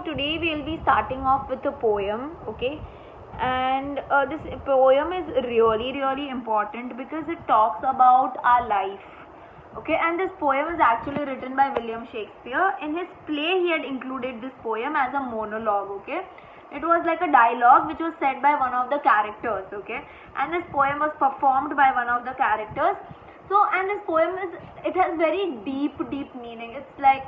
today we'll be starting off with a poem, okay? And this poem is really important because it talks about our life, okay? And this poem is actually written by William Shakespeare. In his play, he had included this poem as a monologue, okay? It was like a dialogue which was said by one of the characters, okay? And this poem was performed by one of the characters. So, and this poem it has very deep meaning. It's like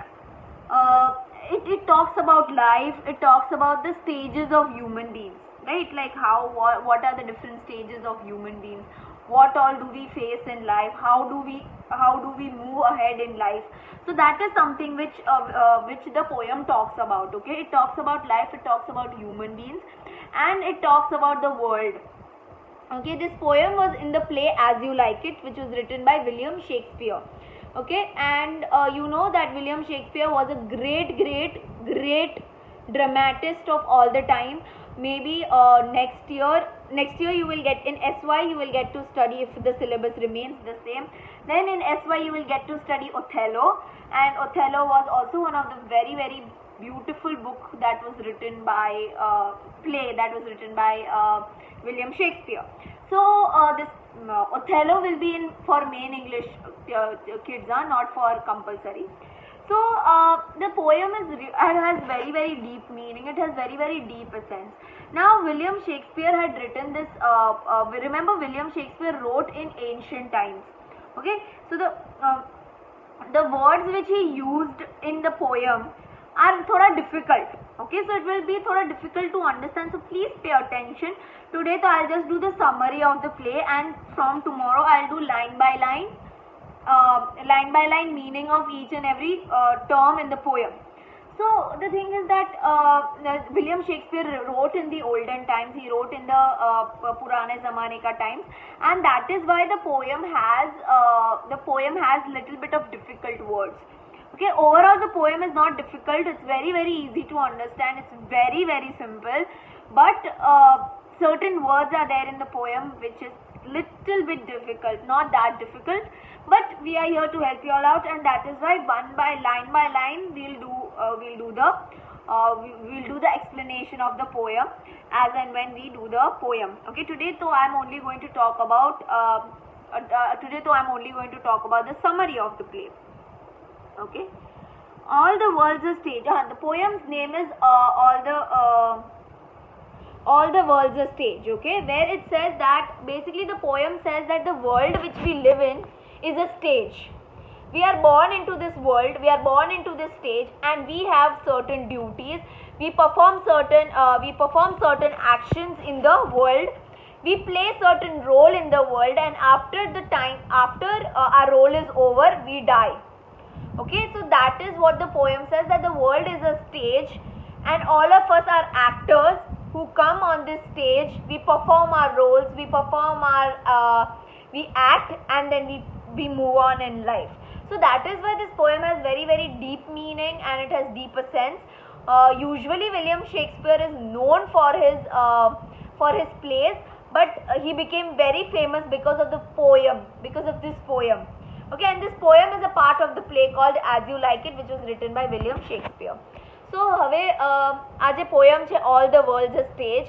it talks about life. It talks about the stages of human beings, right? Like what are the different stages of human beings, what all do we face in life, how do we move ahead in life. So that is something which the poem talks about, okay? It talks about life, it talks about human beings, and it talks about the world. Okay, this poem was in the play As You Like It, which was written by William Shakespeare. Okay, and you know that William Shakespeare was a great dramatist of all the time. Maybe next year you will get in SY, you will get to study, if the syllabus remains the same, then in SY you will get to study Othello. And Othello was also one of the very beautiful book that was written by play that was written by William Shakespeare. So this Othello will be in for main English kids, not for compulsory. So the poem has very deep meaning. It has very deep essence. Now William Shakespeare had written this. Remember, William Shakespeare wrote in ancient times. Okay, so the words which he used in the poem are thoda difficult. Okay, so it will be thoda difficult to understand, so please pay attention. Today so I'll just do the summary of the play, and from tomorrow I'll do line by line meaning of each and every term in the poem. So the thing is that William Shakespeare wrote in the olden times. He wrote in the Purane Zamane ka times, and that is why the poem has little bit of difficult words. Okay, overall the poem is not difficult. It's very easy to understand. It's very simple, but certain words are there in the poem which is little bit difficult. Not that difficult, but we are here to help you all out, and that is why line by line we'll do the explanation of the poem as and when we do the poem. Okay, today though I'm only going to talk about the summary of the play. Okay, all the world's a stage. The poem's name is all the world's a stage. Okay, where it says that basically the poem says that the world which we live in is a stage. We are born into this world, we are born into this stage, and we have certain duties. We perform certain actions in the world. We play certain role in the world, and after our role is over, we die. Okay, so that is what the poem says, that the world is a stage and all of us are actors who come on this stage. We perform our roles, we act, and then we move on in life. So that is why this poem has very deep meaning and it has deeper sense. Usually William Shakespeare is known for his plays, but he became very famous because of this poem. Okay, and this poem is a part of the play called As You Like It, which was written by William Shakespeare. So હવે આ જે poem છે all the world's a stage,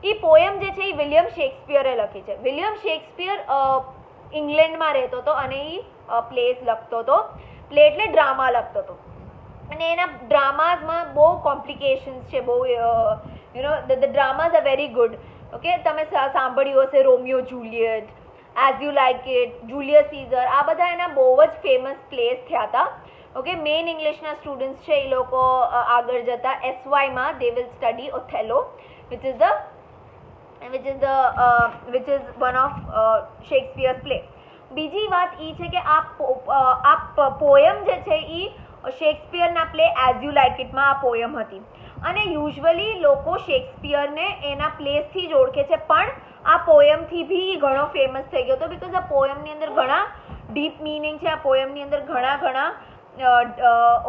A poem જે છે એ William શેક્સપિયરે લખી છે. William Shakespeare ઇંગ્લેન્ડમાં રહેતો હતો અને એ પ્લેસ લખતો હતો. પ્લે એટલે ડ્રામા લખતો હતો, અને એના ડ્રામાઝમાં બહુ કોમ્પ્લિકેશન્સ છે, બહુ the dramas are very good. Okay, તમે સાંભળ્યું હશે Romeo Juliet, As You Like It, Julius Caesar, આ બધા એના બહુ જ ફેમસ પ્લેસ થયા હતા. ઓકે, મેઇન ઇંગ્લિશના સ્ટુડન્ટ્સ છે એ લોકો આગળ જતા SYમાં they will study Othello, which is one of Shakespeare's play. બીજી વાત એ છે કે આ પોયમ જે છે એ શેક્સપિયરના પ્લે As You Like Itમાં આ પોયમ હતી, અને યુઝ્યુઅલી લોકો શેક્સપિયરને એના પ્લેસથી જ ઓળખે છે, પણ આ પોયમથી બી ઘણો ફેમસ થઈ ગયો હતો, બિકોઝ આ પોયમની અંદર ઘણા ડીપ મિનિંગ છે. આ પોયમની અંદર ઘણા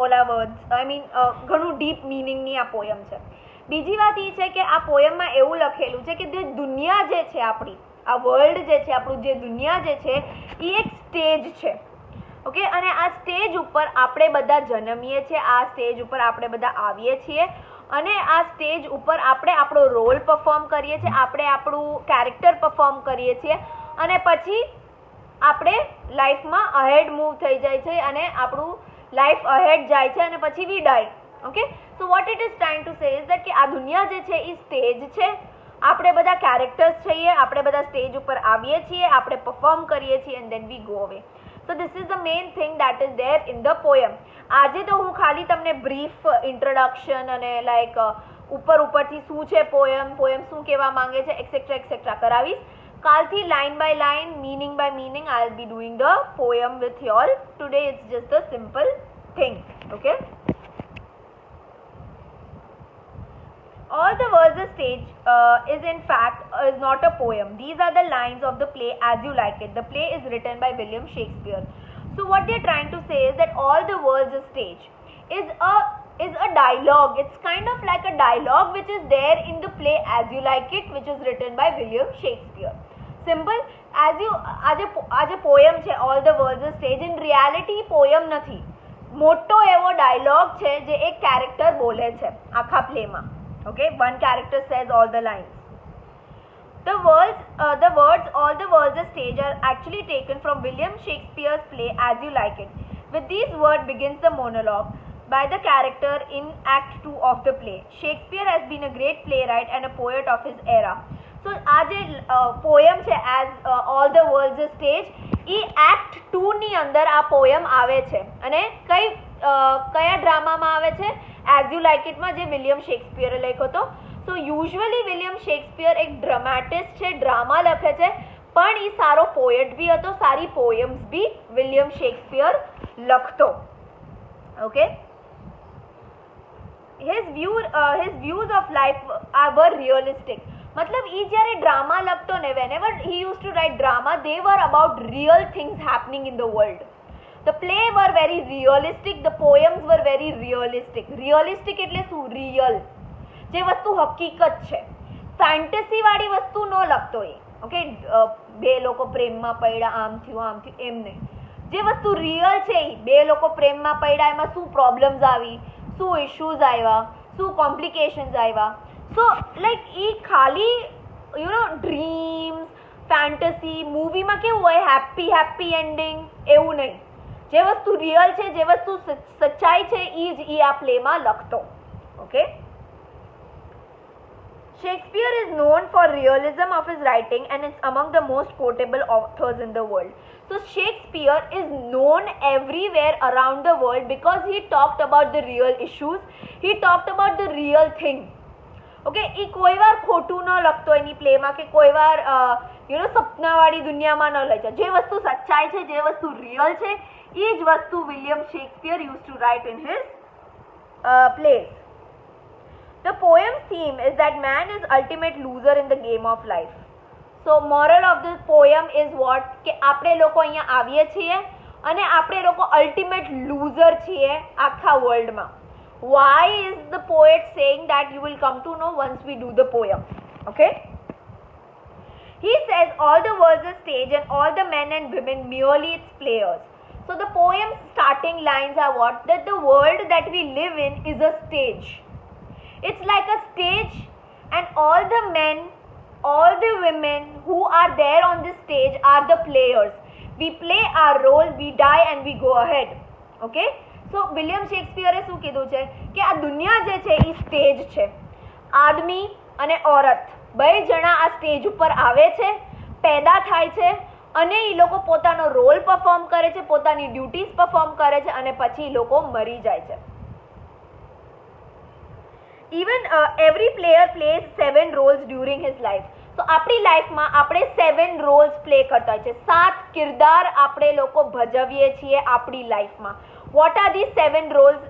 ઓલા વર્ડ્સ ઘણું ડીપ મિનિંગની આ પોયમ છે. બીજી વાત એ છે કે આ પોયમમાં એવું લખેલું છે કે જે દુનિયા જે છે આપણી, આ વર્લ્ડ જે છે આપણું, જે દુનિયા જે છે એ એક સ્ટેજ છે. ઓકે, અને આ સ્ટેજ ઉપર આપણે બધા જન્મીએ છીએ, આ સ્ટેજ ઉપર આપણે બધા આવીએ છીએ, અને આ સ્ટેજ ઉપર આપણે આપણો રોલ પરફોર્મ કરીએ છીએ, આપણે આપણું કેરેક્ટર પરફોર્મ કરીએ છીએ અને પછી આપણે લાઈફમાં અહેડ મૂવ થઈ જાય છે અને આપણું લાઈફ અહેડ જાય છે અને પછી we die. Okay, so what it is trying to say is that કે આ દુનિયા જે છે એ સ્ટેજ છે, આપણે બધા કેરેક્ટર્સ છીએ, આપણે બધા સ્ટેજ ઉપર આવીએ છીએ, આપણે પરફોર્મ કરીએ છીએ and then we go away. So this is the main thing that is there in the poem. આજે તો હું ખાલી તમને બ્રીફ ઇન્ટ્રોડક્શન અને લાઈક ઉપરથી શું છે પોયમ શું કહેવા માંગે છે એક્સેટ્રા કરાવીશ. કાલથી line by line, meaning by meaning I will be doing the poem with your. Today it's just a simple thing. Okay, all the words of stage is in fact is not a poem. These are the lines of the play As You Like It. The play is written by William Shakespeare. So what they're trying to say is that all the words of stage is a dialogue. It's kind of like a dialogue which is there in the play As You Like It, which is written by William Shakespeare. Simple. આજે poem છે all the words of stage. In reality poem નથી, મોટો એવો dialog છે જે એક character બોલે છે આખા પ્લેમાં. Okay, one character says all the lines. The words, all the words of stage are actually taken from William Shakespeare's play As You Like It. With these words begins the monologue by the character in Act 2 of the play. Shakespeare has been a great playwright and a poet of his era. So, આ જે poem છે As all the words of stage, A Act 2 ની અંદર આ poem આવે છે અને કયા ડ્રામામાં આવે છે? As You Like It માં, જે વિલિયમ શેક્સપિયરે લખ્યો હતો. સો યુઝ્યુઅલી વિલિયમ શેક્સપિયર એક ડ્રામાટિસ્ટ છે, ડ્રામા લખે છે, પણ એ સારો પોએટ બી હતો, સારી પોયમ્સ બી વિલિયમ શેક્સપિયર લખતો. Okay, his views of life were realistic. મતલબ એ જ્યારે ડ્રામા લખતો ને, whenever he used to write drama, they were about real things happening in the world. The play were very realistic, the poems were very realistic. Realistic એટલે શું? Real. જે વસ્તુ હકીકત છે. ફેન્ટસી વાળી વસ્તુ ન લખતો એ. ઓકે, બે લોકો પ્રેમમાં પડ્યા, આમ થયું એમ નહીં. જે વસ્તુ રિયલ છે એ બે લોકો પ્રેમમાં પડ્યા, એમાં શું પ્રોબ્લેમ્સ આવી, શું ઇશ્યુઝ આવ્યા, શું કોમ્પ્લિકેશન્સ આવ્યા. સો લાઈક એ ખાલી ડ્રીમ્સ, ફેન્ટસી, મૂવીમાં કેવું હોય હેપી એન્ડિંગ, એવું નહીં. જે વસ્તુ રિયલ છે, જે વસ્તુ સચ્ચાઈ છે, એ જ એ આ પ્લેમાં લખતો. Okay, Shakespeare is known for realism of his writing and is among the most quotable authors in the world. So Shakespeare is known everywhere around the world because he talked about the real issues, he talked about the real thing. Okay, એ કોઈ વાર ખોટું ન લખતો એની પ્લેમાં, કે કોઈ વાર સપનાવાળી દુનિયામાં ન લઈ જાય. જે વસ્તુ સચ્ચાઈ છે, જે વસ્તુ રિયલ છે, એ જ વસ્તુ William Shakespeare use to write in his plays. The poem's theme is that man is ultimate loser in the game of life. So moral of the poem is what? કે આપણે લોકો અહીંયા આવીએ છીએ અને આપણે લોકો અલ્ટિમેટ લૂઝર છીએ આખા વર્લ્ડમાં. Why is the poet saying that? You will come to know once we do the poem. Okay, he says all the words are stage and all the men and women merely its players. So the poem's starting lines are what? That the world that we live in is a stage. It's like a stage and all the men, all the women who are there on this stage are the players. We play our role, we die and we go ahead. Okay, so William શેક્સપિયરે શું કીધું છે કે આ દુનિયા જે છે એ stage છે. આદમી અને औरत બે જણા આ સ્ટેજ ઉપર આવે છે, પેદા થાય છે અને એ લોકો પોતાનો રોલ પરફોર્મ કરે છે, પોતાની ડ્યુટીઝ પરફોર્મ કરે છે અને પછી એ લોકો મરી જાય છે. Even every player plays 7 roles during his life. So આપણી લાઈફમાં આપણે 7 roles પ્લે કરતા હોય છે, 7 કિરદાર આપણે લોકો ભજવીએ છીએ આપણી લાઈફમાં. What are these 7 roles?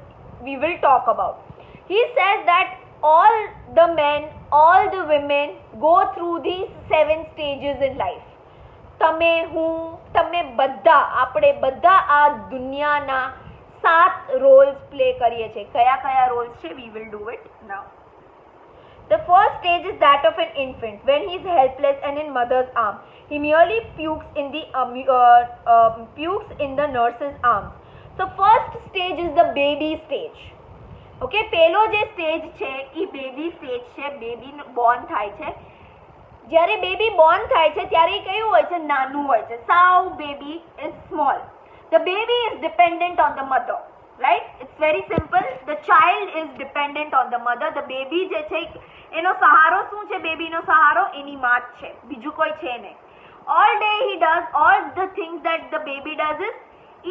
We will talk about. He says that all the men, all the women go through these 7 stages in life. તમે, હું, તમે બધા, આપણે બધા આ દુનિયાના 7 roles play કરીએ છીએ. કયા roles છે? We will do it now. The first stage is that of an infant when he is helpless and in mother's arms. He merely pukes in the nurse's arms. So first stage is the baby stage. Okay, પેલો જે stage છે એ baby stage છે, baby Born થાય છે. જ્યારે baby Born થાય છે ત્યારે એ કયું હોય છે? નાનું હોય છે. સાવ baby is small. The baby is dependent on the mother, right? It's very simple. The child is dependent on the mother. The baby જે છે એનો સહારો શું છે? બેબીનો સહારો એની માં જ છે, બીજું કોઈ છે નહીં. All day he does all the things that the baby does is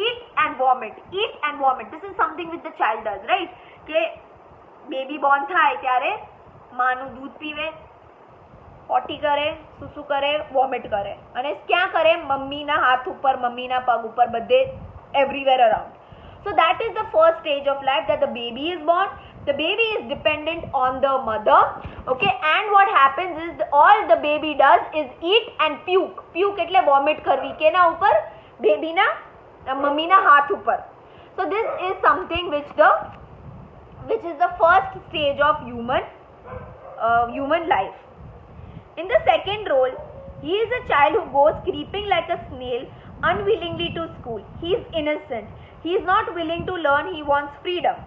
eat and vomit, eat and vomit. This is something which the child does, right? કે બેબી બોર્ન થાય ત્યારે માનું દૂધ પીવે, પોટી કરે, સૂસુ કરે, વોમિટ કરે, અને ક્યાં કરે? મમ્મીના હાથ ઉપર, મમ્મીના પગ ઉપર, બધે, everywhere around. So that is the first stage of life, that the baby is born. The baby is dependent on the mother, okay, and what happens is all the baby does is eat and puke. Puke એટલે vomit કરવી, કેના ઉપર? બેબીના, મમ્મીના હાથ ઉપર. So this is something which is the first stage of human life. In the second role, he is a child who goes creeping like a snail unwillingly to school. He is innocent. He is not willing to learn. He wants freedom.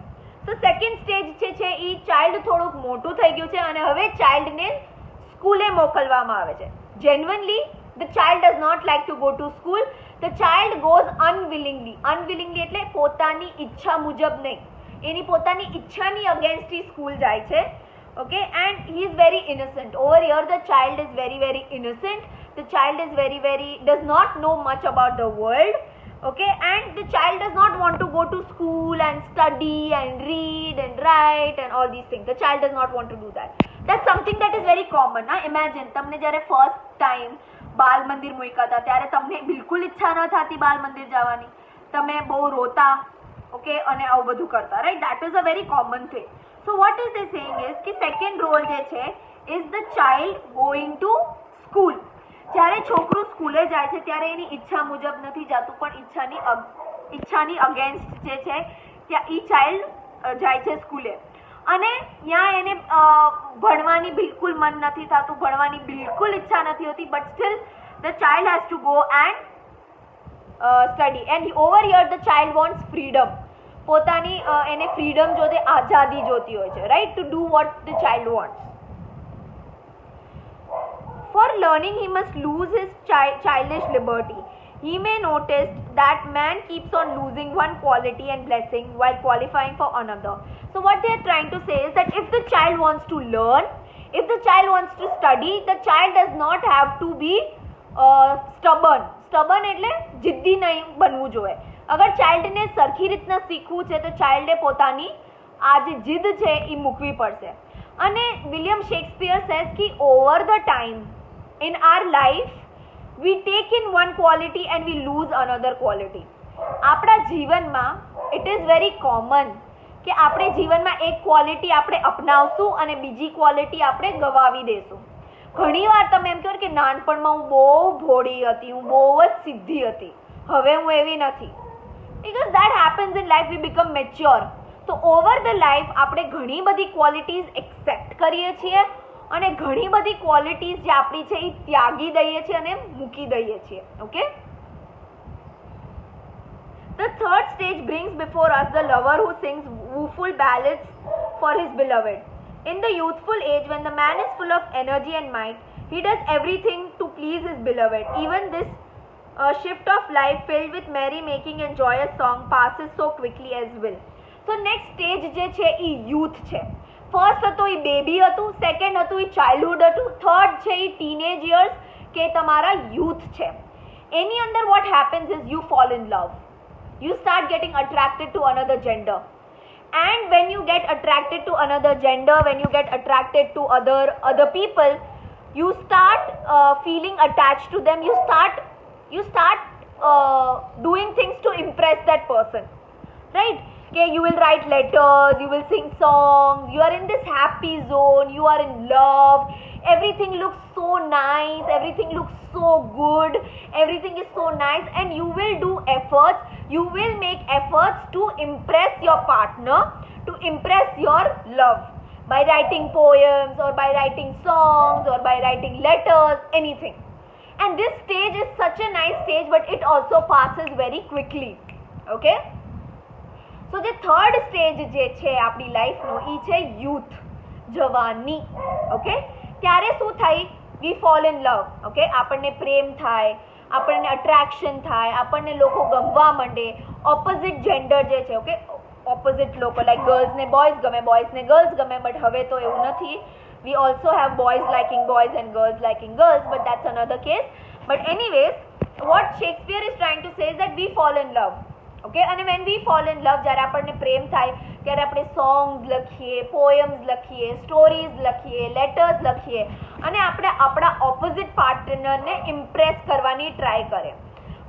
So second stage છે એ child થોડુંક મોટું થઈ ગયું છે અને હવે ચાઇલ્ડને સ્કૂલે મોકલવામાં આવે છે. Genuinely the child does not like to go to school. The child goes unwillingly. Unwillingly એટલે પોતાની ઈચ્છા મુજબ નહીં, એની પોતાની ઈચ્છાની અગેન્સ્ટ ही સ્કૂલ જાય છે. Okay, and he is very innocent. Over here the child is very, very innocent. The child is very, does not know much about the world. Okay, and the child does not want to go to school and study and read and write and all these things. The child does not want to do that. That's something that is very common. Now imagine, તમને જ્યારે first time બાલ મંદિર મૂક્યા હતા ત્યારે તમને બિલકુલ ઈચ્છા ન થતી બાલ મંદિર જવાની, તમે બહુ રોતા, ઓકે, અને આવું બધું કરતા, right? That is a very common thing. So what is they saying is કે second role જે છે is the child going to school. જ્યારે છોકરું સ્કૂલે જાય છે ત્યારે એની ઈચ્છા મુજબ નથી જતું, પણ ઈચ્છાની અગેન્સ્ટ જે છે ત્યાં એ ચાઇલ્ડ જાય છે સ્કૂલે, અને ત્યાં એને ભણવાની બિલકુલ મન નથી થતું, ભણવાની બિલકુલ ઈચ્છા નથી હોતી, but still the child has to go and study. And over here the child wants freedom. પોતાની એને ફ્રીડમ જોતે, આઝાદી જોતી હોય છે, right? To do vote the child wants. For learning, he must lose his childish liberty. He may notice that man keeps on losing one quality and blessing while qualifying for another. So what they are trying to say is that if the child wants to learn, if the child wants to study, the child does not have to be stubborn. Stubborn એટલે જિદ્દી નહીં બનવું જોઈએ. અગર ચાઇલ્ડને સરખી રીતના શીખવું છે તો ચાઇલ્ડે પોતાની આ જે જીદ છે એ મૂકવી પડશે. અને વિલિયમ શેક્સપિયર સેઝ કે over the time in our life we take in one quality and we lose another quality. આપણા જીવનમાં it is very common કે આપણે જીવનમાં એક ક્વોલિટી આપણે અપનાવશું અને બીજી ક્વોલિટી આપણે ગવાવી દેશું. ઘણીવાર તમે એમ કહો કે નાનપણમાં હું બહુ ભોળી હતી, હું બહુ જ સિદ્ધી હતી, હવે હું એવી નથી. because that happens in life, we become mature. તો ઓવર ધ લાઈફ આપણે ઘણી બધી ક્વોલિટીઝ એક્સેપ્ટ કરીએ છીએ અને ઘણી બધી ક્વોલિટીઝ જે આપણી છે એ ત્યાગી દઈએ છીએ અને મૂકી દઈએ છીએ. Okay, the third stage brings before us the lover who sings woeful ballads for his beloved. In the youthful age, when the man is full of energy and might, he does everything to please his beloved. Even this shift of life filled with merry making and joyous song passes so quickly as will. So next stage જે છે એ youth છે. First હતું એ baby હતું, second હતું એ childhood હતું, third છે એ teenage years કે તમારા youth છે. એની અંદર what happens is you fall in love. You start getting attracted to another gender. And when you get attracted to another gender, when you get attracted to other people, you start feeling attached to them. You start doing things to impress that person, right? Okay, you will write letters, you will sing songs, you are in this happy zone, you are in love, everything looks so nice, everything looks so good, everything is so nice, and you will do efforts, you will make efforts to impress your partner, to impress your love, by writing poems or by writing songs or by writing letters, anything. And this stage is such a nice stage, but it also passes very quickly. Okay, સો જે third stage જે છે આપણી લાઈફનો એ છે youth, જવાની. Okay, ત્યારે શું થાય? વી fall in love. Okay, આપણને પ્રેમ થાય, આપણને અટ્રેક્શન થાય, આપણને લોકો ગમવા માંડે, ઓપોઝિટ જેન્ડર જે છે. ઓકે, ઓપોઝિટ લોકો લાઈક ગર્લ્સને બોયઝ ગમે, બોયઝને ગર્લ્સ ગમે, બટ હવે તો એવું નથી. We also have boys liking boys and girls liking girls, but that's another case. But anyways, what Shakespeare is trying to say is that we fall in love. Okay, and when we fall in love, જ્યારે આપણને પ્રેમ થાય ત્યારે આપણે songs લખીએ, poems લખીએ, stories લખીએ, letters લખીએ અને આપણે આપણા ઓપોઝિટ પાર્ટનરને ઇમ્પ્રેસ કરવાની ટ્રાય કરે.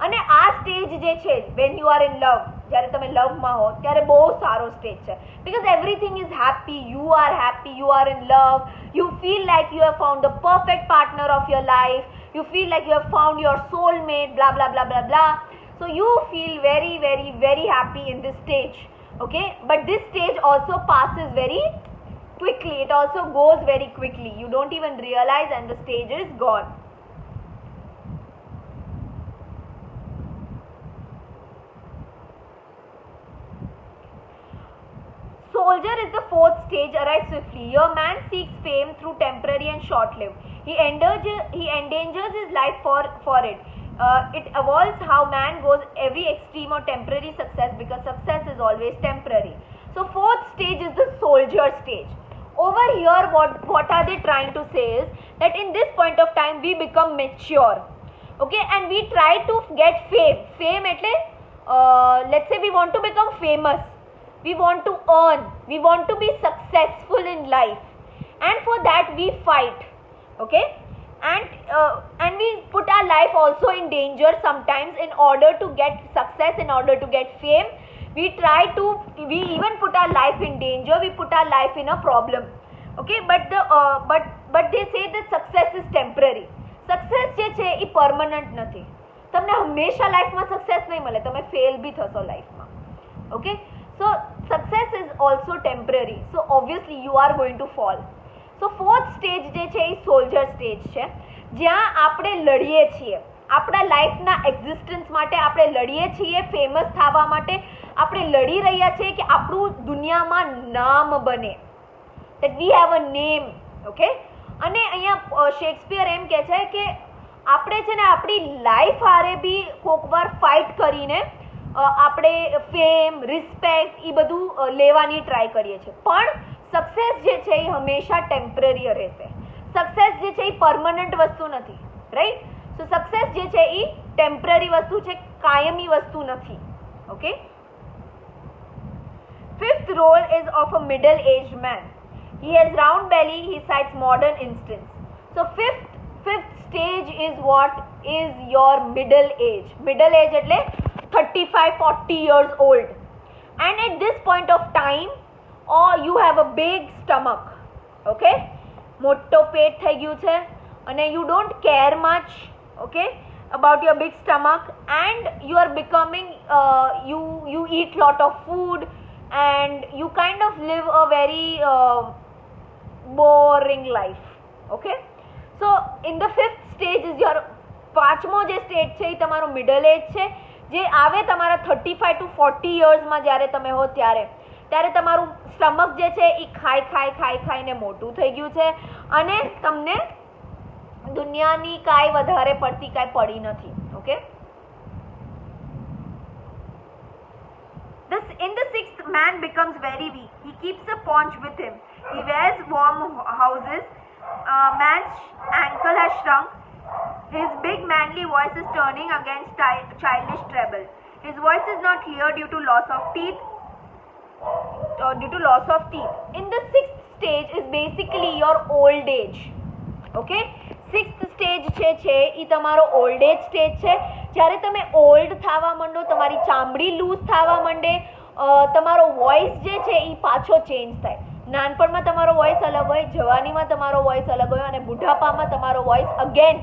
અને આ સ્ટેજ જે છે when you are in love, જ્યારે તમે લવમાં હો ત્યારે બહુ સારો સ્ટેજ છે. Because everything is happy, you are happy, you are in love, you feel like you have found the perfect partner of your life, you feel like you have found your soulmate, blah blah blah blah blah. So you feel very very very happy in this stage. Okay, but this stage also passes very quickly, it also goes very quickly, you don't even realize and the stage is gone. Soldier is the fourth stage, arrives swiftly. Your man seeks fame through temporary and short-lived. He endangers his life for it. It evolves how man goes every extreme or temporary success, because success is always temporary. So fourth stage is the soldier stage. Over here, what are they trying to say is that in this point of time we become mature. Okay, and we try to get fame. Fame એટલે let's say we want to become famous. We want to earn, we want to be successful in life, and for that we fight. Okay, and we put our life also in danger sometimes in order to get success, in order to get fame. We even put our life in danger, we put our life in a problem. Okay, but they say that success is temporary. Success જે છે એ permanent નથી. તમને હંમેશા લાઈફમાં success નહીં મળે, તમે fail બી થશો લાઈફમાં. Okay, so success is also temporary, so obviously you are going to fall. So fourth stage જે છે એ soldier stage છે, જ્યાં આપણે લડીએ છીએ આપણા લાઈફના એક્ઝિસ્ટન્સ માટે, આપણે લડીએ છીએ ફેમસ થવા માટે, આપણે લડી રહ્યા છીએ કે આપણું દુનિયામાં નામ બને, that we have a name. Okay, અને અહીંયા શેક્સપિયર એમ કહે છે કે આપણે છે ને આપણી લાઈફ હારે બી કોકવાર ફાઇટ કરીને આપણે ફેમ, રિસ્પેક્ટ એ બધું લેવાની ટ્રાય કરીએ છીએ, પણ સક્સેસ જે છે એ હંમેશા ટેમ્પરરી રહેશે. સક્સેસ જે છે એ પરમનન્ટ વસ્તુ નથી, રાઈટ? સો સક્સેસ જે છે એ ટેમ્પરરી વસ્તુ છે, કાયમી વસ્તુ નથી. Okay, fifth role is of a middle age man. He has round belly, he cites modern instance. So fifth stage is what is your middle age. Middle age એટલે 35-40 years old, and at this point of time you have a big stomach. Okay, મોટો પેટ થઈ ગયું છે અને you don't care much, okay, about your big stomach, and you are becoming you eat lot of food and you kind of live a very boring life. Okay, so in the fifth stage is your પાંચમો જે stage છે એ તમારો middle એજ છે, જે આવે તમારા 35 to 40 યર્સમાં જ્યારે તમે હો ત્યારે તમારું સ્ટમક જે છે એ ખાઈને મોટું થઈ ગયું છે અને તમને દુનિયાની કાંઈ વધારે પડતી કાંઈ પડી નથી. Okay, in the sixth, man becomes very weak. He keeps a paunch with him. He wears warm houses. Man's ankle has shrunk. His big manly voice is turning against childish treble. His voice is not clear due to loss of teeth. In the sixth stage is basically your old age. Okay, sixth stage છે એ તમારો old age stage છે, જ્યારે તમે old થવા માંડો, તમારી ચામડી loose થવા માંડે, તમારો વોઇસ જે છે એ પાછો ચેન્જ થાય. નાનપણમાં તમારો વોઇસ અલગ હોય, જવાનીમાં તમારો વોઇસ અલગ હોય અને બુઢાપામાં તમારો વોઇસ અગેન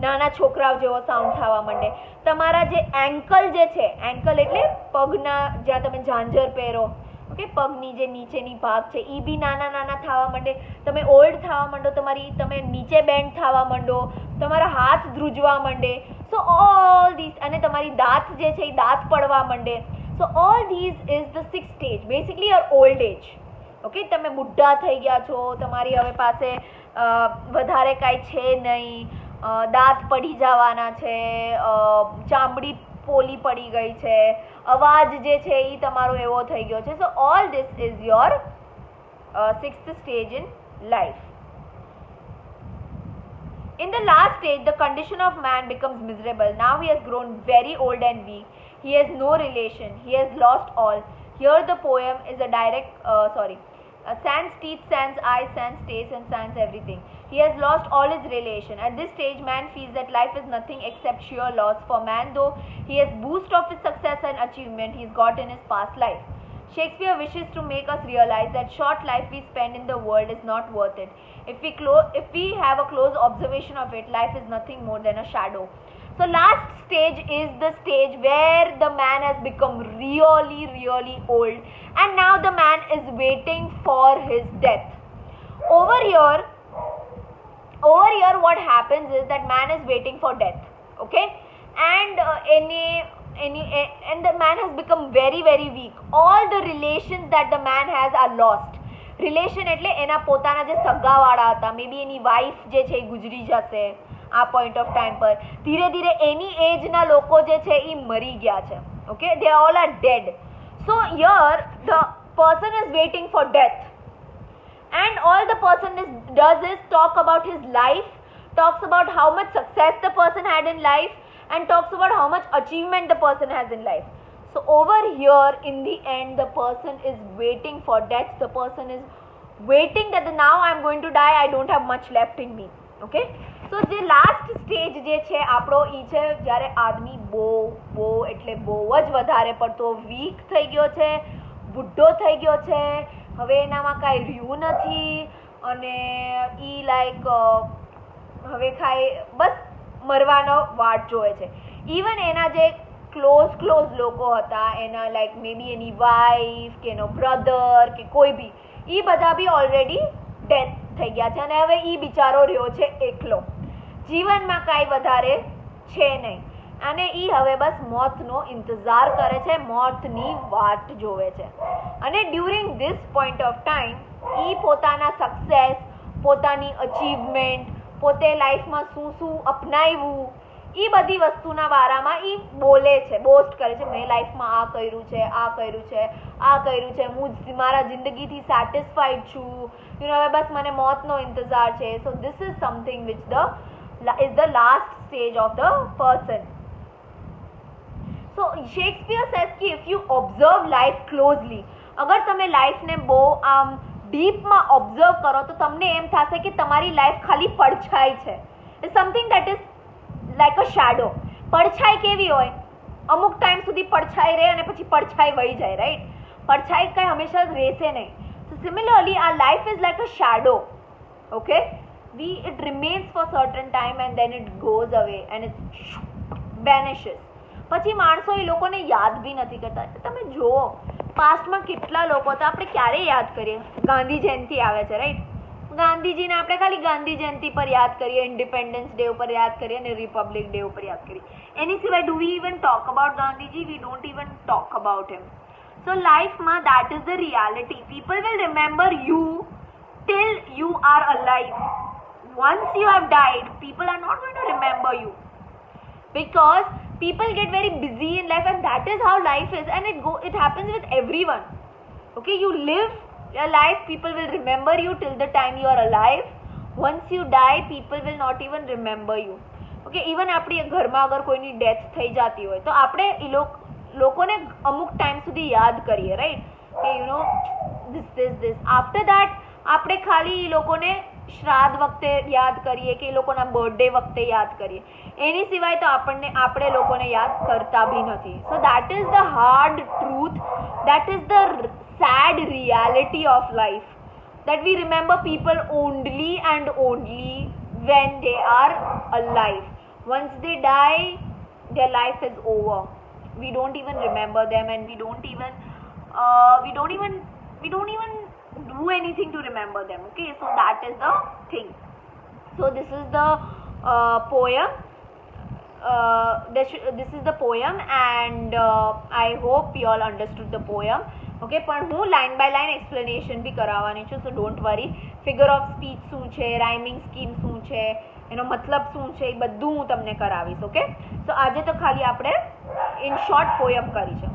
નાના છોકરાઓ જેવો સાઉન્ડ થવા માંડે. તમારા જે એન્કલ જે છે, એન્કલ એટલે પગના જ્યાં તમે ઝાંઝર પહેરો, ઓકે, પગની જે નીચેની ભાગ છે એ બી નાના થવા માંડે. તમે ઓલ્ડ થવા માંડો, તમે નીચે બેન્ડ થવા માંડો, તમારા હાથ ધ્રુજવા માંડે. સો ઓલ ધીસ, અને તમારી દાંત જે છે એ દાંત પડવા માંડે. So all these is the sixth stage, basically your old age. Okay, તમે બુઢા થઈ ગયા છો, તમારી હવે પાસે વધારે કાંઈ છે નહીં, દાંત પડી જવાના છે, ચામડી પોલી પડી ગઈ છે, અવાજ જે છે એ તમારો એવો થઈ ગયો છે. સો all this is your sixth stage in life. In the last stage, the condition of man becomes miserable. Now he has grown very old and weak. He has no relation. He has lost all. Here the poem is a direct, sans teeth, sans eyes, sans taste, and sans everything. He has lost all his relation. At this stage, man feels that life is nothing except sheer loss. For man, though he has boast of his success and achievement he's got in his past life. Shakespeare wishes to make us realize that short life we spend in the world is not worth it. If we have a close observation of it, life is nothing more than a shadow. So last stage is the stage where the man has become really, really old, and now the man is waiting for his death. Over here what happens is that man is waiting for death, okay, and and the man has become very, very weak. All the relations that the man has are lost. Relation એટલે એના પોતાના જે સગાવાળા હતા, મે બી એની wife જે છે એ ગુજરી જશે આ પોઈન્ટ ઓફ ટાઈમ પર. ધીરે ધીરે એની એજના લોકો જે છે એ મરી ગયા છે. Okay, they all are dead. So here the person is waiting for death, and all the person does is talk about his life, talks about how much success the person had in life, and talks about how much achievement the person has in life. So over here, in the end, the person is waiting for death. The person is waiting that now I am going to die, I don't have much left in me. Okay, so the last stage જે છે આપણો એ છે જ્યારે આદમી બહુ એટલે બહુ જ વધારે પડતો વીક થઈ ગયો છે, બુઢો થઈ ગયો છે, હવે એનામાં કાંઈ રહ્યું નથી, અને એ લાઈક હવે કાંઈ બસ મરવાનો વાટ જોવે છે. ઇવન એના જે ક્લોઝ લોકો હતા, એના લાઈક મે બી એની વાઈફ કે એનો બ્રધર કે કોઈ બી, એ બધા બી ઓલરેડી ડેથ થઈ ગયા છે, અને હવે એ બિચારો રહ્યો છે એકલો. જીવનમાં કાંઈ વધારે છે નહીં, અને એ હવે બસ મોતનો ઇંતજાર કરે છે, મોતની વાટ જોવે છે. અને during this point of time એ પોતાના સક્સેસ, પોતાની અચીવમેન્ટ, પોતે લાઈફમાં શું અપનાવ્યું, એ બધી વસ્તુના બારામાં એ બોલે છે, બોસ્ટ કરે છે. મેં લાઈફમાં આ કર્યું છે, આ કર્યું છે, આ કર્યું છે, હું મારા જિંદગીથી સેટિસ્ફાઈડ છું, હવે બસ મને મોતનો ઇંતજાર છે. So this is something which is the last stage of the person. So Shakespeare says कि if you observe life closely, अगर તમે લાઈફને બહુ આમ ડીપમાં ઓબ્ઝર્વ કરો તો તમને એમ થશે કે તમારી લાઈફ ખાલી પડછાઈ છે. It's something that is like a shadow. પડછાઈ કેવી હોય? અમુક ટાઈમ સુધી પડછાઈ રહે અને પછી પડછાઈ વહી જાય, રાઈટ? પડછાઈ કાંઈ હંમેશા રહેશે નહીં. સો similarly our life is like a shadow, okay? It remains for certain time and then it goes away and it vanishes. પછી માણસો એ લોકોને યાદ બી નથી કરતા. તમે જુઓ પાસ્ટમાં કેટલા લોકો હતા, આપણે ક્યારે યાદ કરીએ? ગાંધી જયંતિ આવે છે, રાઈટ? ગાંધીજીને આપણે ખાલી ગાંધી જયંતિ પર યાદ કરીએ, ઇન્ડિપેન્ડન્સ ડે ઉપર યાદ કરીએ અને રિપબ્લિક ડે ઉપર યાદ કરીએ. એની સિવાય do we even talk about Gandhiji? We don't even talk about him. So લાઈફમાં that is the reality. People will remember you till you are alive. Once you have died, people are not going to remember you, because people get very busy in life, and that is how life is, and it happens with everyone. Okay, you live your life, people will remember you till the time you are alive. Once you die, people will not even remember you. Okay, even આપણી ઘરમાં અગર કોઈની death થઈ જાતી હોય તો આપણે એ લોકોને અમુક ટાઈમ સુધી યાદ કરીએ, રાઈટ? કે this after that આપણે ખાલી એ લોકોને શ્રાદ્ધ વખતે યાદ કરીએ કે એ લોકોના બર્થડે વખતે યાદ કરીએ. એની સિવાય તો આપણે લોકોને યાદ કરતા બી નથી. So that is the hard truth, that is the sad reality of life, that we remember people only and only when they are alive. Once they die, their life is over. We don't even remember them, and we don't even do anything to remember them. Okay, so that is the thing. So this is the poem. this is the poem, and I hope you all understood the poem. Okay, પણ હું line by line explanation બી કરાવવાની છું, સો don't worry. Figure of speech શું છે, rhyming scheme શું છે, એનો મતલબ શું છે, એ બધું હું તમને કરાવીશ. ઓકે, સો આજે તો ખાલી આપણે ઇન શોર્ટ પોયમ કરી છે.